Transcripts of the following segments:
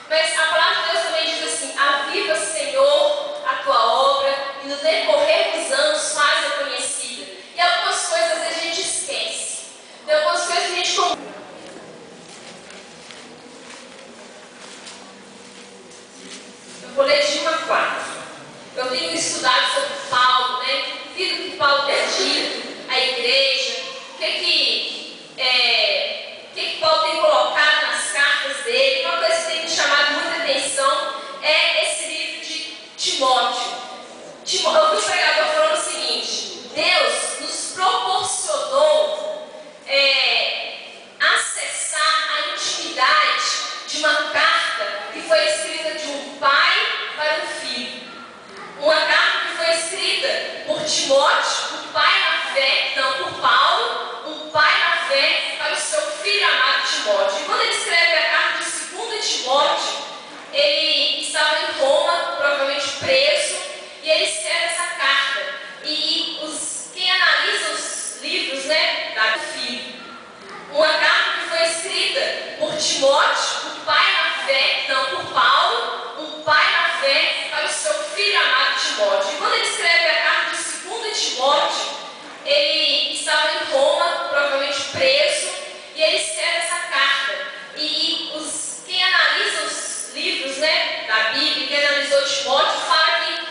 Mas a palavra de Deus também diz assim: aviva, Senhor, a tua obra e no decorrer dos anos faz-a conhecida. E algumas coisas às vezes a gente esquece. Tem algumas coisas que a gente Eu vou ler de 1 a 4. Eu tenho estudado sobre Paulo, né? Visto que Paulo tem dito à igreja, o que Paulo tem colocado nas cartas dele. Uma coisa que tem me chamado muita atenção é esse livro de Timóteo. Eu vi o pregador falando o seguinte: Deus nos proporcionou acessar a intimidade de uma carta que foi escrita de um pai para um filho. Uma carta que foi escrita por Timóteo, um pai na fé, não por Paulo, um pai na fé para o seu filho amado Timóteo. E quando ele escreve a carta de 2 Timóteo, ele estava em Roma, provavelmente preso, e ele escreve essa carta. E quem analisa os livros, né, da filho, uma carta que foi escrita por Timóteo, um pai na fé, não por Paulo, um pai na fé para o seu filho amado Timóteo. E quando ele escreve a carta de 2 Timóteo, ele estava em Roma, provavelmente preso, e ele escreve essa carta. E quem analisa os livros, né, da Bíblia, quem analisou Timóteo, fala que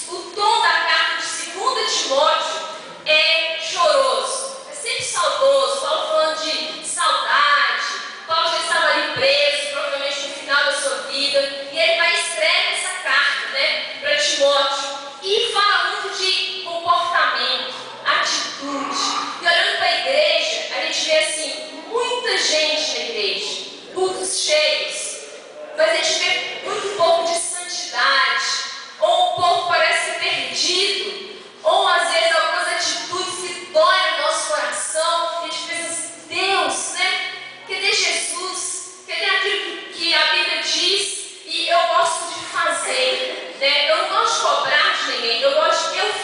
o tom da carta de 2 Timóteo é choroso, é sempre saudoso. Paulo falando de saudade. Paulo já estava ali preso, provavelmente no final da sua vida, e ele vai escrever essa carta, né, para Timóteo, e fala muito de comportamento, atitude. E olhando para a igreja, a gente vê assim, muita gente na igreja, cultos cheios, mas a gente vê muito pouco de santidade, ou um pouco parece perdido, ou às vezes algumas atitudes que doem no nosso coração, e a gente pensa assim: Deus, né? Cadê Jesus? Cadê aquilo que a Bíblia diz e eu gosto de fazer? Né? Eu não gosto de cobrar de ninguém, eu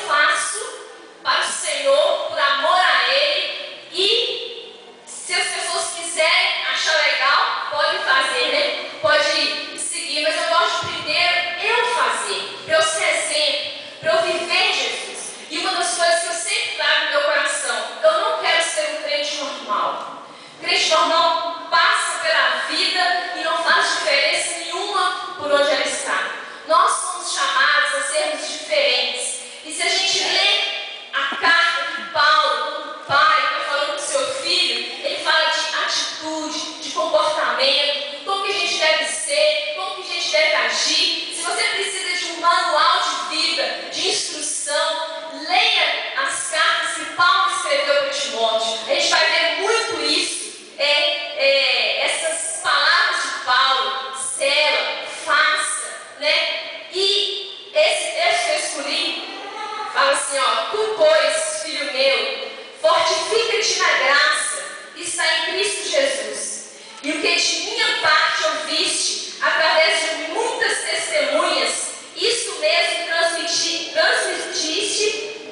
faço para o Senhor, por amor a Ele, e se as pessoas quiserem achar legal, pode fazer, né? Pode seguir, mas eu gosto de primeiro eu fazer, para eu ser exemplo, para eu viver Jesus. E uma das coisas que eu sempre trago no meu coração: eu não quero ser um crente normal. O crente normal passa pela vida e não faz diferença nenhuma por onde ela está. Nós somos chamados a sermos diferentes. E se a gente lê a carta que Paulo, um pai, está falando para o seu filho, ele fala de atitude, de comportamento, como que a gente deve ser, como que a gente deve agir. Se você precisa de um manual de vida, de instrução, leia as cartas que Paulo escreveu para Timóteo. A gente vai ver muito isso. Essas palavras de Paulo: sela, faça, né? E esse texto que eu escolhi fala assim, ó: tu, pois, filho meu, fortifica-te na graça que está em Cristo Jesus. E o que de minha parte ouviste, através de muitas testemunhas, isso mesmo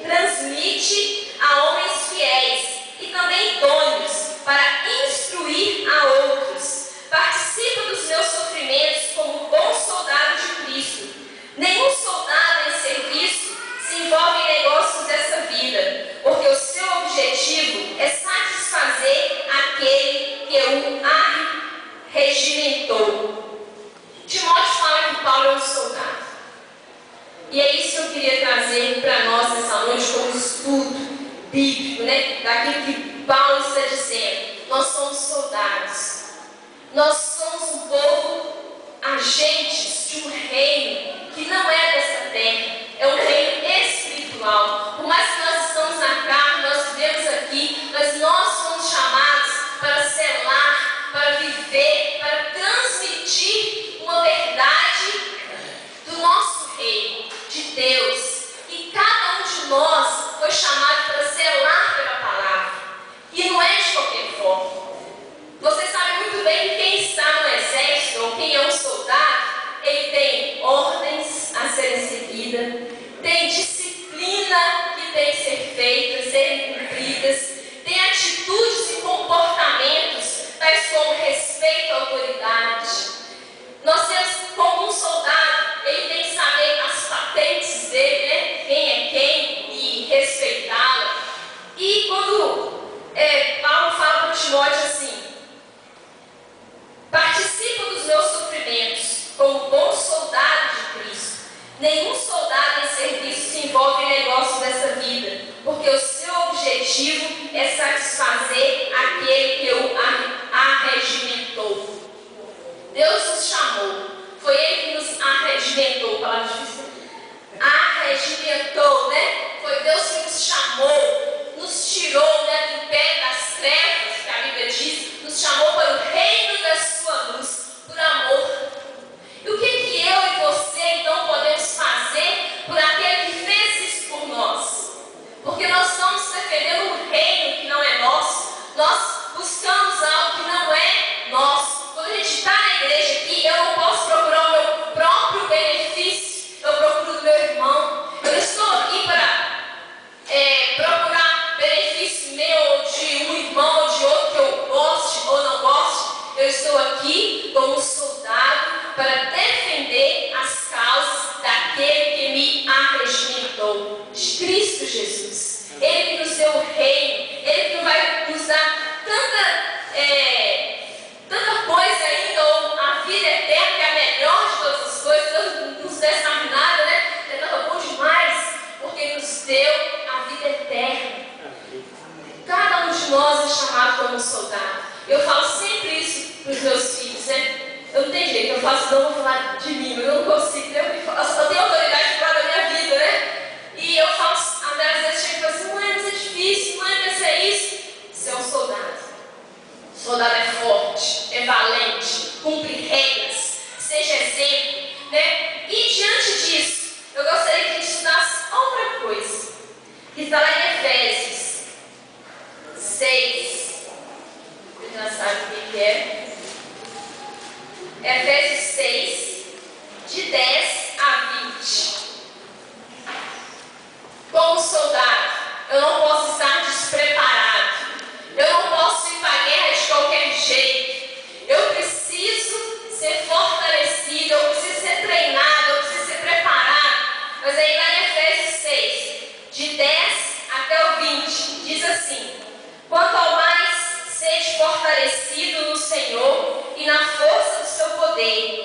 transmite a homens fiéis e também idôneos para instruir a outros. Participa dos meus sofrimentos como bom soldado de Cristo. Nenhum soldado em serviço se envolve em negócios dessa vida, porque o seu objetivo é satisfazer aquele que o arregimentou. Timóteo fala que Paulo é um soldado. E é isso que eu queria trazer para nós nessa noite como estudo bíblico, né? Daquilo que Paulo está dizendo. Nós somos soldados. Nós somos um povo, agentes de um reino que não é dessa terra. É um reino espiritual. Por mais que nós estamos na carne, nós vivemos aqui, mas nós somos chamados para selar, para viver, para transmitir uma verdade do nosso reino, de Deus. E cada um de nós foi chamado para selar pela palavra. E não é de qualquer forma. Você sabe muito bem que quem está no exército, ou quem é um soldado, ele tem ordens a serem seguidas, tem disciplina que tem que ser feita, serem cumpridas, tem atitudes e comportamentos tais como respeito à autoridade, Nenhum soldado em serviço se envolve em negócios dessa vida, porque o seu objetivo é satisfazer aquele que o arregimentou. Deus nos chamou, foi Ele que nos arregimentou, palavra difícil. Arregimentou, né? Foi Deus que nos chamou, nos tirou, né, do império das trevas, que a Bíblia diz, nos chamou para o reino da sua luz, por amor. E o que eu e você então podemos fazer por aquele que fez isso por nós? Porque nós estamos defendendo um reino que não é nosso, nós buscamos algo que não é nosso. Quando a gente está na igreja aqui, eu não posso procurar o meu próprio benefício, eu procuro do meu irmão. Eu não estou aqui para procurar benefício meu, ou de um irmão, ou de outro que eu goste ou não goste. Eu estou aqui como um soldado para defender as causas daquele que me arregimentou, de Cristo Jesus. Ele que nos deu o reino, Ele que não vai nos dar tanta coisa ainda, ou a vida eterna, que é a melhor de todas as coisas. Deus não nos desse nada, né? Ele estava bom demais, porque Ele nos deu a vida eterna. Cada um de nós é chamado como um soldado. Eu falo sempre isso para os meus filhos, né? Eu não tenho jeito, eu faço, não vou falar de mim, eu não consigo, eu só tenho autoridade para falar da minha vida, né? E eu falo, às vezes chega e falo assim, mãe, mas é difícil, mãe, mas é isso. Você é um soldado. O soldado é forte, é valente, cumpre regras, seja exemplo, né? E diante disso, eu gostaria que a gente estudasse outra coisa, que está lá em Efésios 6. Você já sabe o que é. Efésios 6, de 10 a 20. Como soldado, eu não posso estar despreparado. Eu não posso ir para a guerra de qualquer jeito. Eu preciso ser fortalecido, eu preciso ser treinado, eu preciso ser preparado. Mas aí lá em Efésios 6, de 10 até o 20, diz assim: quanto ao mais, sede fortalecido no Senhor e na força do seu poder.